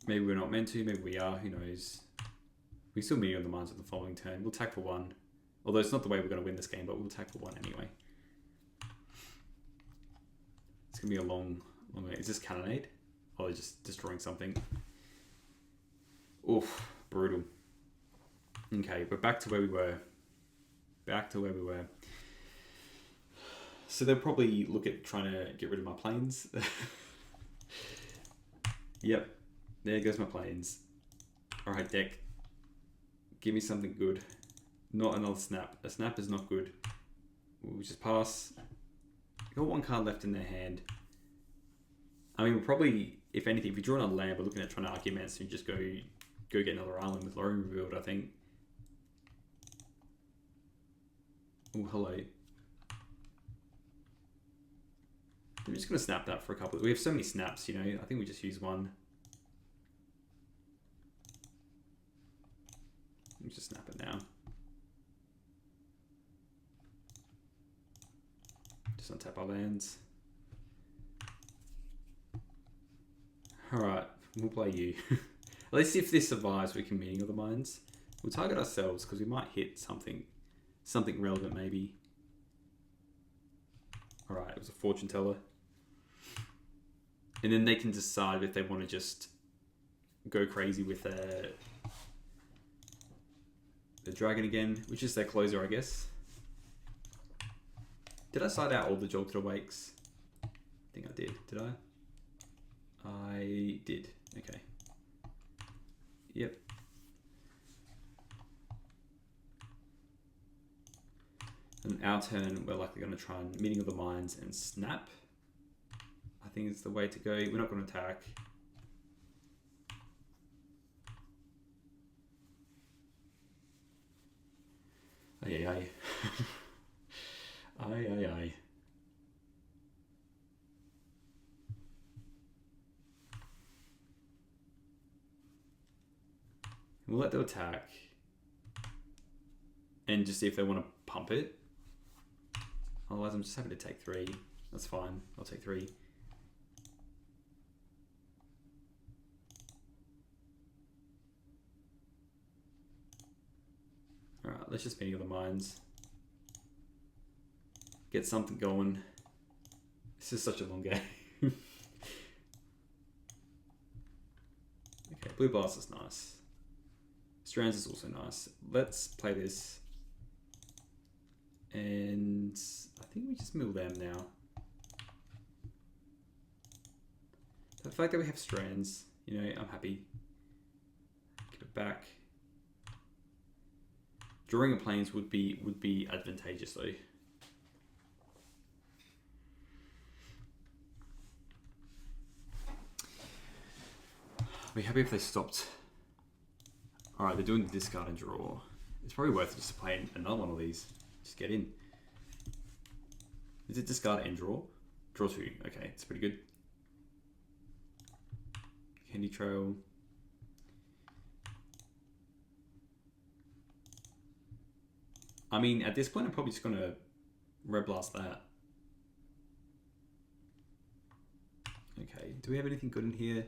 Maybe we're not meant to, maybe we are, who knows. We still Meeting of the Minds at the following turn. We'll attack for 1. Although it's not the way we're going to win this game, but we'll attack for 1 anyway. It's going to be a long way. Is this Cannonade? Oh, they're just destroying something. Oof, brutal. Okay, but back to where we were. So they'll probably look at trying to get rid of my Plains. Yep, there goes my Plains. Alright, deck. Give me something good. Not another Snap. A Snap is not good. We'll just pass. Got 1 card left in their hand. I mean, we'll probably, if anything, if we draw another land, we're looking at trying to Arguments and just go get another island with Lone Revealed, I think. Oh, hello. I'm just going to snap that for a couple. We have so many snaps, you know. I think we just use 1. Let's just snap it now. Just untap our lands. Alright, we'll play you. Let's see if this survives. We can Meeting of the Minds. We'll target ourselves because we might hit something relevant maybe. Alright, it was a Fortune Teller. And then they can decide if they want to just go crazy with the Dragon again, which is their closer, I guess. Did I side out all the Jolted Awakes? I think I did. Did I? I did. Okay. Yep. And our turn, we're likely going to try and Meeting of the Minds and snap. I think it's the way to go. We're not going to attack. Aye, aye, aye. Aye, aye, aye. We'll let them attack. And just see if they want to pump it. Otherwise, I'm just happy to take 3. That's fine. I'll take 3. Alright, let's just Meeting of the Minds. Get something going. This is such a long game. Okay, Blue Blast is nice. Strands is also nice. Let's play this. And I think we just mill them now. The fact that we have Strands, you know, I'm happy. Give it back. Drawing a planes would be advantageous though. I'd be happy if they stopped. Alright, they're doing the discard and draw. It's probably worth it just to play another one of these. Just get in. Is it discard and draw? Draw 2. Okay, it's pretty good. Candy Trail. I mean, at this point, I'm probably just going to Red Blast that. Okay, do we have anything good in here?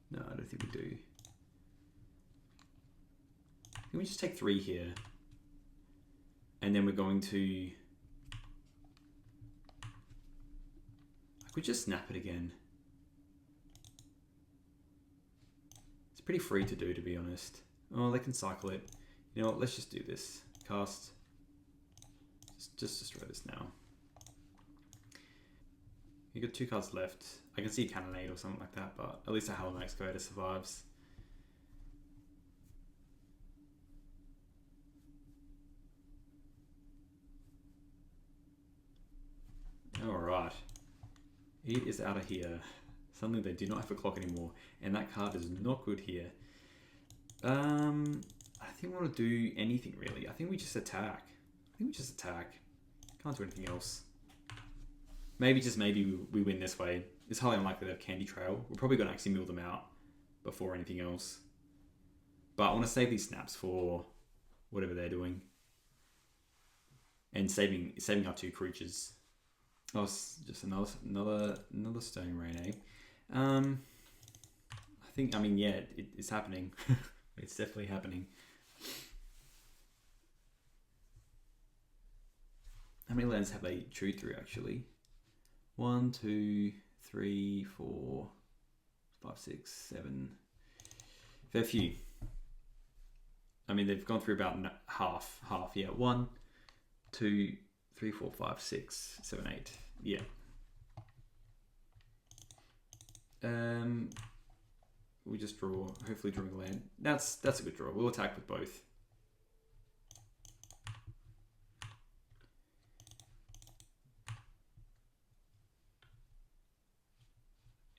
No, I don't think we do. Can we just take 3 here? And then we're going to... I could just snap it again. It's pretty free to do, to be honest. Oh, they can cycle it. You know what, let's just do this. Cast. Just destroy this now. You got 2 cards left. I can see Cannonade or something like that, but at least a Hellum Excavator survives. Alright. It is out of here. Suddenly they do not have a clock anymore. And that card is not good here. I think we want to do anything really. I think we just attack. Can't do anything else. Maybe, just maybe, we win this way. It's highly unlikely to have Candy Trail. We're probably going to actually mill them out before anything else. But I want to save these snaps for whatever they're doing. And saving our 2 creatures. Oh, just another Stone Rain, eh? I mean, yeah, it's happening. It's definitely happening. How many lands have they chewed through, actually? 1, 2, 3, 4, 5, 6, 7. Fair few. I mean, they've gone through about half, yeah. 1, 2, 3, 4, 5, 6, 7, 8. Yeah. We just draw, hopefully drawing a land. That's a good draw. We'll attack with both.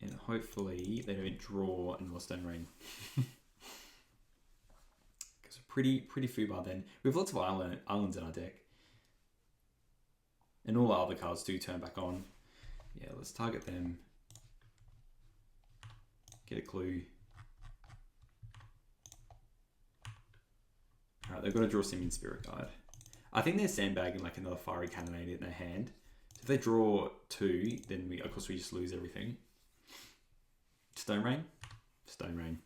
And hopefully they don't draw another Stone Rain. Because we're pretty foobar then. We have lots of islands in our deck. And all our other cards do turn back on. Yeah, let's target them. Get a clue. Alright, they've got to draw Simian Spirit Guide. I think they're sandbagging like another Fiery Cannonade in their hand. So if they draw 2, then we, of course, we just lose everything. Stone Rain? Stone Rain.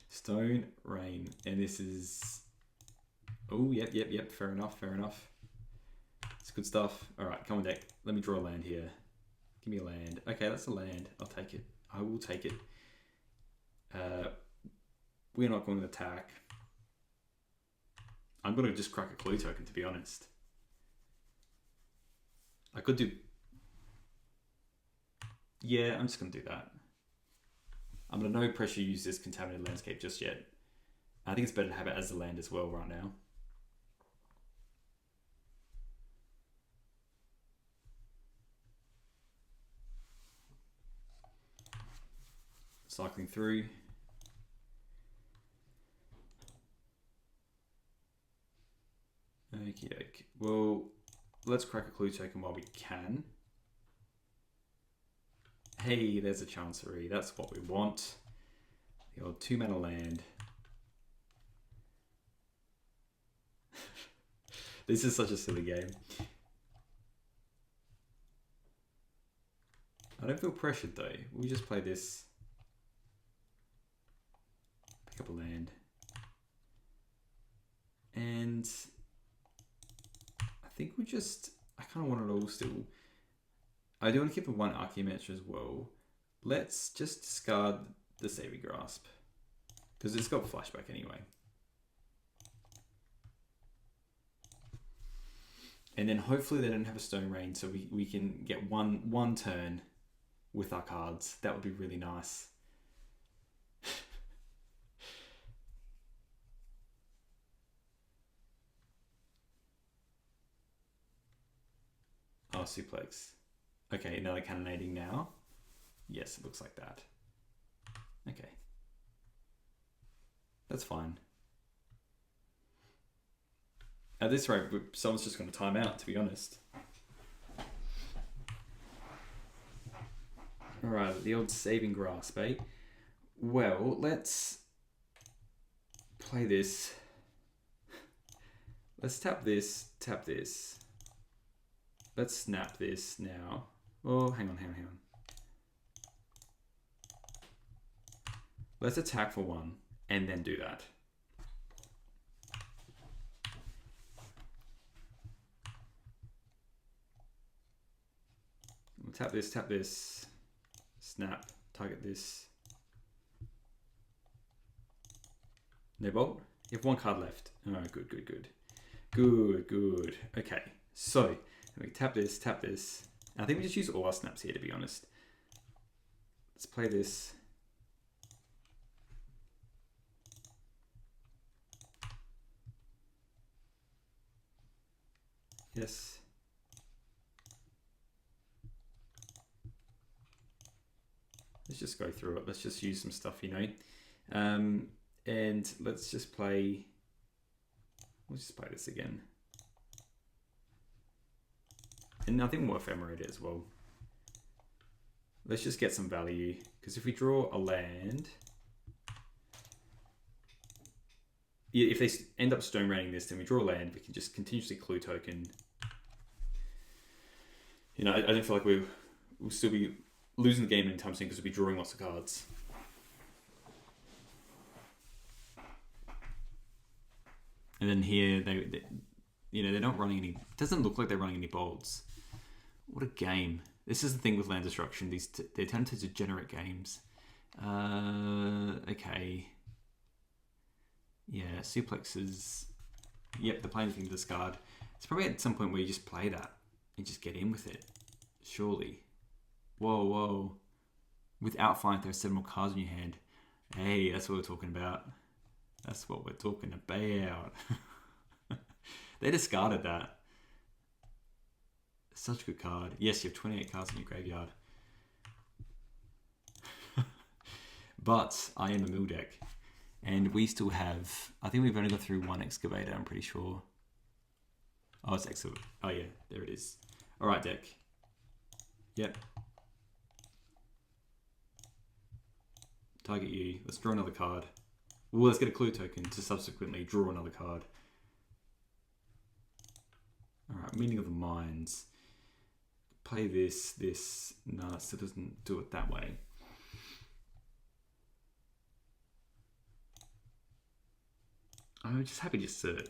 Stone Rain. And this is... Oh, yep. Fair enough. It's good stuff. Alright, come on deck. Let me draw a land here. Give me a land. Okay, that's a land. I'll take it. I will take it. We're not going to attack. I'm going to just crack a clue token, to be honest. I could do... Yeah, I'm just going to do that. I'm going to no pressure use this contaminated landscape just yet. I think it's better to have it as the land as well right now. Cycling through. Okie doke. Well, let's crack a clue token while we can. Hey, there's a Chancery. That's what we want. The old 2-mana land. This is such a silly game. I don't feel pressured though. We'll just play this. Pick up a land. And I think we just, I kind of want it all still. I do want to keep the one Archaeomancer as well. Let's just discard the Saving Grasp, because it's got flashback anyway. And then hopefully they don't have a Stone Rain, so we can get one turn with our cards. That would be really nice. Oh, Suplex. Okay, another cannonading now. Yes, it looks like that. Okay. That's fine. At this rate, someone's just going to time out, to be honest. Alright, the old Saving Grasp, eh? Well, let's play this. Let's tap this, tap this. Let's snap this now. Oh, hang on. Let's attack for 1 and then do that. We'll tap this, snap, target this. No bolt? You have 1 card left. Oh, good. Okay, so we tap this. I think we just use all our snaps here, to be honest. Let's play this. Yes. Let's just go through it. Let's just use some stuff, you know. And let's just play. Let's just play this again. And I think we'll ephemerate it as well. Let's just get some value, because if we draw a land, if they end up Stone Raining this, then we draw a land, we can just continuously clue token. You know, I don't feel like we'll still be losing the game anytime soon, because we'll be drawing lots of cards. And then here, they you know, they're not running any, it doesn't look like they're running any bolts. What a game. This is the thing with land destruction. They tend to degenerate games. Okay. Yeah, suplexes. Yep, they're playing anything to discard. It's probably at some point where you just play that and just get in with it. Surely. Whoa. Without flying, there are 7 more cards in your hand. Hey, that's what we're talking about. That's what we're talking about. They discarded that. Such a good card. Yes, you have 28 cards in your graveyard. But I am a mill deck. And we still have, I think we've only got through 1 excavator, I'm pretty sure. Oh, it's excellent. Oh yeah, there it is. Alright, deck. Yep. Target you. Let's draw another card. Well, let's get a clue token to subsequently draw another card. Alright, Meaning of the Mines. Play this. No, it still doesn't do it that way. I'm just happy just to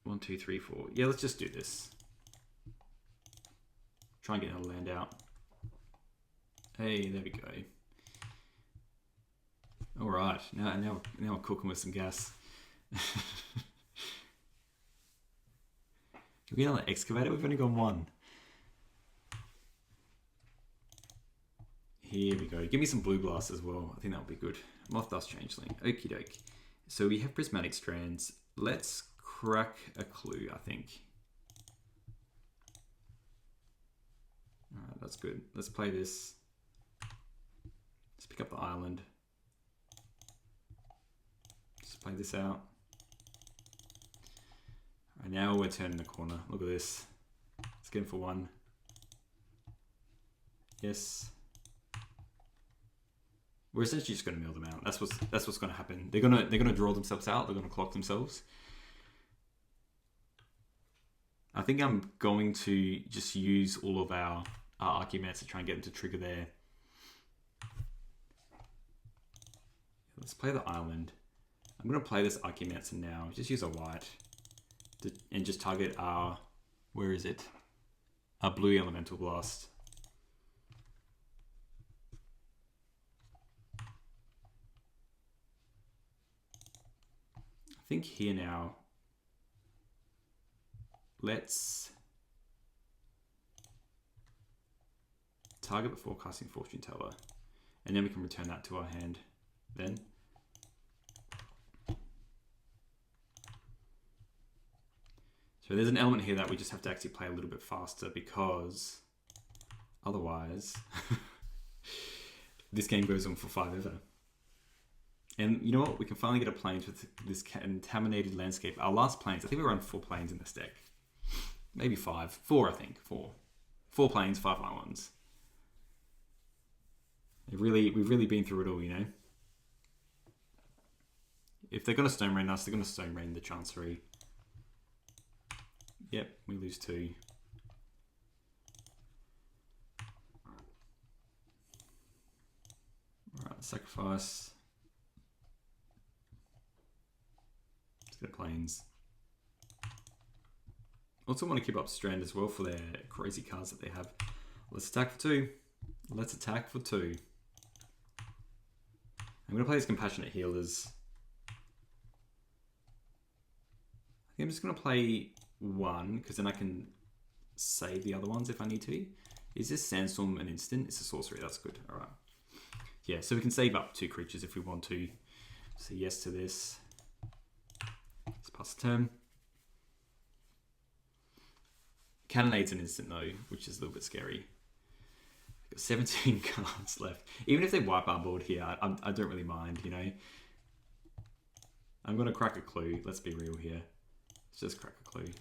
1, 2, 3, 4. Yeah, let's just do this. Try and get another land out. Hey, there we go. All right, now we're cooking with some gas. Can we get another excavator? We've only got 1. Here we go. Give me some blue glass as well. I think that would be good. Moth Dust Changeling. Okie doke. So we have Prismatic Strands. Let's crack a clue, I think. Alright, that's good. Let's play this. Let's pick up the island. Just play this out. Alright, now we're turning the corner. Look at this. Let's get in for one. Yes. We're essentially just going to mill them out. That's what's going to happen. They're gonna draw themselves out. They're going to clock themselves. I think I'm going to just use all of our arguments to try and get them to trigger there. Let's play the island. I'm going to play this Archimancer now. Just use a white and just target our, where is it? Our blue Elemental Blast. I think here now, let's target the Forecasting Fortune Teller, and then we can return that to our hand then. So there's an element here that we just have to actually play a little bit faster, because otherwise this game goes on for 5 ever. And you know what? We can finally get a plains with this contaminated landscape. Our last plains, I think we were on 4 plains in this deck. Maybe 5. 4, I think. 4. 4 plains, 5 islands. We've really been through it all, you know? If they're going to Stone Rain us, they're going to Stone Rain the Chancery. Yep, we lose 2. Alright, sacrifice. Let's get plains. Also want to keep up Strand as well for their crazy cards that they have. Let's attack for 2. Let's attack for 2. I'm going to play as Compassionate Healers. I think I'm just going to play 1, because then I can save the other ones if I need to. Is this Sandstorm an instant? It's a sorcery, that's good. Alright. Yeah, so we can save up 2 creatures if we want to. Say yes to this. Let's pass the turn. Cannonade's an instant though, which is a little bit scary. I've got 17 cards left. Even if they wipe our board here, I don't really mind, you know. I'm going to crack a clue. Let's be real here. Let's just crack a clue.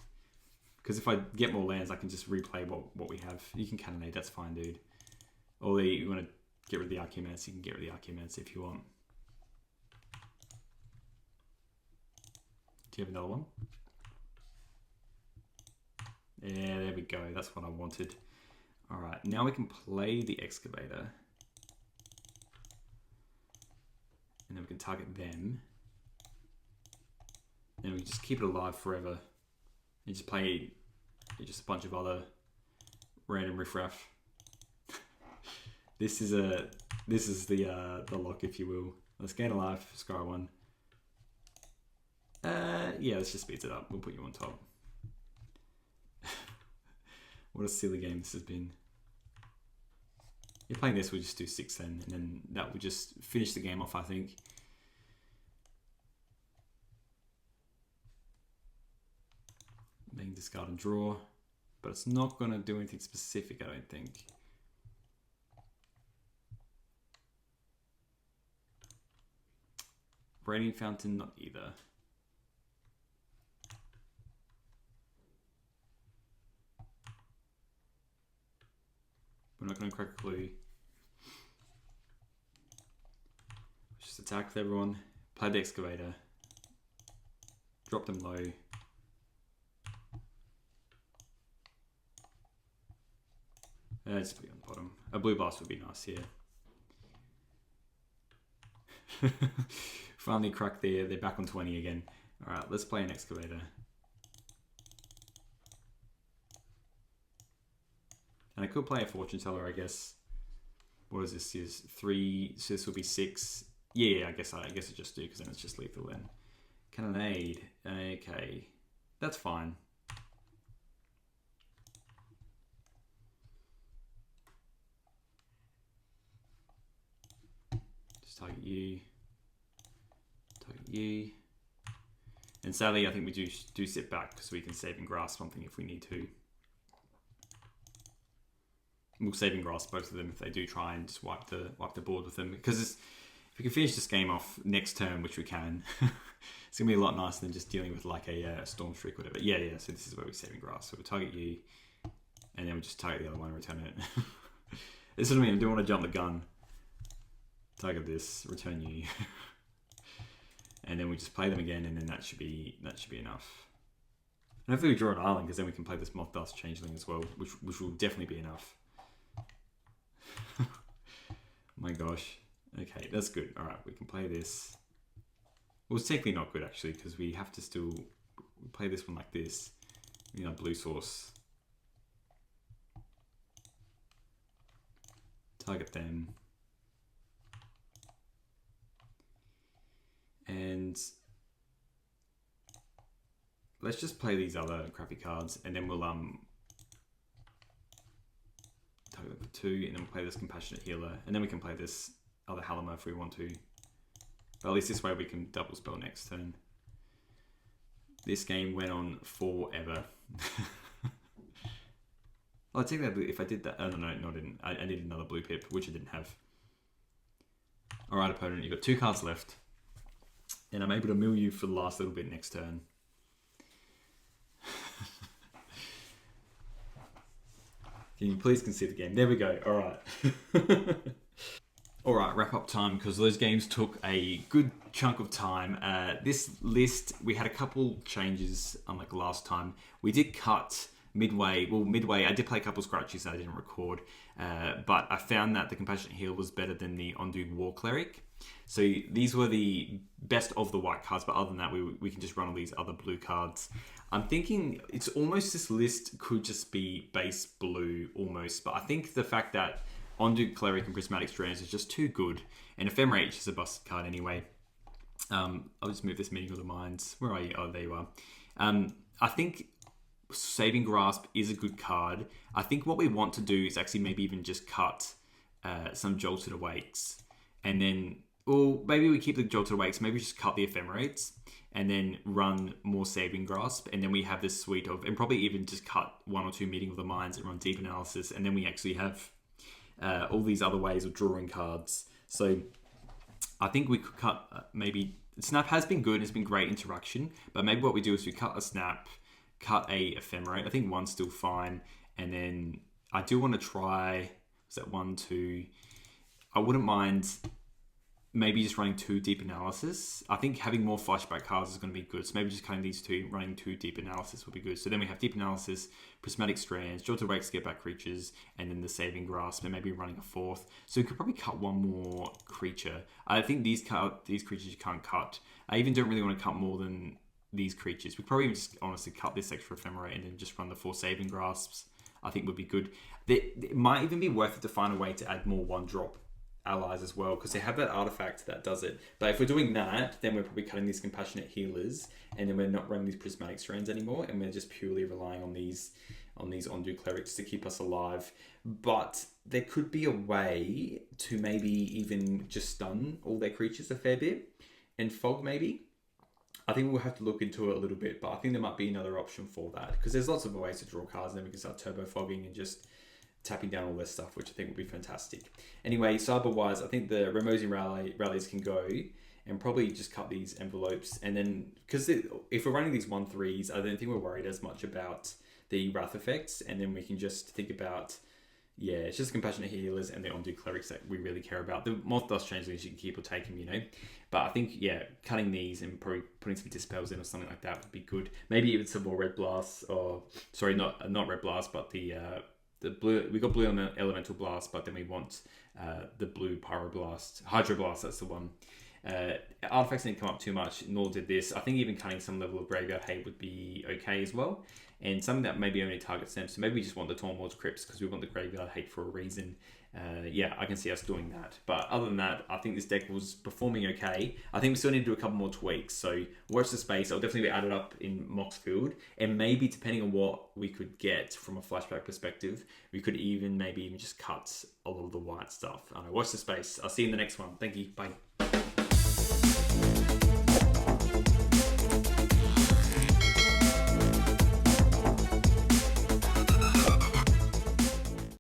Because if I get more lands, I can just replay what we have. You can Cannonade, that's fine, dude. Or you want to get rid of the Archaeomancer, you can get rid of the Archaeomancer if you want. Do you have another one? Yeah, there we go. That's what I wanted. Alright, now we can play the Excavator. And then we can target them. And we just keep it alive forever. You just play just a bunch of other random riffraff. This is the lock, if you will. Let's gain a life, scry 1. Yeah, let's just speed it up. We'll put you on top. What a silly game this has been. You're playing this, we'll just do 6 then, and then that will just finish the game off, I think. Being discard and draw, but it's not going to do anything specific, I don't think. Raining Fountain, not either. We're not going to crack a clue. Just attack with everyone. Play the Excavator. Drop them low. Just put it on the bottom. A blue blast would be nice here. Finally cracked there. They're back on 20 again. Alright, let's play an Excavator. And I could play a Fortune Teller, I guess. What is this? Is 3, so this will be 6. Yeah, I guess I just do, because then it's just lethal then. Cannonade. Okay. That's fine. Just target you. Target you. And sadly, I think we do sit back because we can save and grasp something if we need to. We'll save and grasp both of them if they do try and just wipe the board with them. Because if we can finish this game off next turn, which we can, it's gonna be a lot nicer than just dealing with like a storm streak or whatever. Yeah. So this is where we save and grasp. So we'll target you, and then we just target the other one and return it. This is what I mean. I don't want to jump the gun. Target this, return you. And then we just play them again, and then that should be enough. And hopefully we draw an island, because then we can play this Moth Dust Changeling as well, which will definitely be enough. My gosh. Okay, that's good. All right, we can play this. Well, it's technically not good actually, because we have to still play this one like this. We need a blue source. Target them. And let's just play these other crappy cards, and then we'll target them for 2, and then we'll play this Compassionate Healer, and then we can play this other Halima if we want to. But at least this way we can double spell next turn. This game went on forever. Oh, I take that if I did that. Oh no, I didn't. I needed another blue pip, which I didn't have. All right, opponent, you've got 2 cards left. And I'm able to mill you for the last little bit next turn. Can you please concede the game? There we go. All right. All right, wrap up time, because those games took a good chunk of time. This list, we had a couple changes unlike last time. We did cut midway. Well, midway, I did play a couple scratches that I didn't record. But I found that the Compassionate Heal was better than the Ondu War Cleric. So these were the best of the white cards, but other than that, we can just run all these other blue cards. I'm thinking it's almost this list could just be base blue almost, but I think the fact that Ondu Cleric and Prismatic Strands is just too good, and Ephemera H is a busted card anyway. I'll just move this Meeting of the Minds. Where are you? Oh, there you are. I think Saving Grasp is a good card. I think what we want to do is actually maybe even just cut some Jolted Awakes, and then, well, maybe we keep the Jolted Awakes, maybe just cut the Ephemerates, and then run more Saving Grasp, and then we have this suite of, and probably even just cut 1 or 2 Meeting of the Minds and run Deep Analysis, and then we actually have all these other ways of drawing cards. So I think we could cut maybe, Snap has been good, it's been great interaction, but maybe what we do is we cut a Snap, cut a Ephemerate. I think 1's still fine, and then I do want to try, was that 1, 2, I wouldn't mind maybe just running 2 Deep Analysis. I think having more flashback cards is going to be good. So maybe just cutting these 2, running 2 Deep Analysis would be good. So then we have Deep Analysis, Prismatic Strands, Jolted Awakes to get back creatures, and then the Saving Grasp, and maybe running a 4th. So you could probably cut 1 more creature. I think these creatures you can't cut. I even don't really want to cut more than these creatures. We could probably just honestly cut this extra Ephemerate and then just run the 4 Saving Grasps. I think would be good. It might even be worth it to find a way to add more 1-drop allies as well, because they have that artifact that does it. But if we're doing that, then we're probably cutting these Compassionate Healers, and then we're not running these Prismatic Strands anymore, and we're just purely relying on these Ondu Clerics to keep us alive. But there could be a way to maybe even just stun all their creatures a fair bit, and fog maybe. I think we'll have to look into it a little bit, but I think there might be another option for that, because there's lots of ways to draw cards, and then we can start turbo fogging and just tapping down all this stuff, which I think would be fantastic. Anyway, cyber-wise, I think the Remozing rallies can go, and probably just cut these envelopes. And then, because if we're running these 1/3s, I don't think we're worried as much about the Wrath effects, and then we can just think about, yeah, it's just Compassionate Healers and the Ondu Clerics that we really care about. The Moth Dust Changelings you can keep or take them, you know. But I think, yeah, cutting these and probably putting some Dispels in or something like that would be good. Maybe even some more Red Blasts, or, sorry, not Red Blast, but the blue, we got blue on the Elemental Blast, but then we want the blue Pyroblast, Hydroblast, that's the one. Artifacts didn't come up too much, nor did this. I think even cutting some level of Graveyard Hate would be okay as well. and something that maybe only targets them. So maybe we just want the Tormod's Crypts because we want the Graveyard Hate for a reason. Yeah, I can see us doing that. But other than that, I think this deck was performing okay. I think we still need to do a couple more tweaks. So watch the space. I'll definitely be added up in Moxfield. And maybe depending on what we could get from a flashback perspective, we could maybe even just cut a lot of the white stuff. Watch the space. I'll see you in the next one. Thank you. Bye.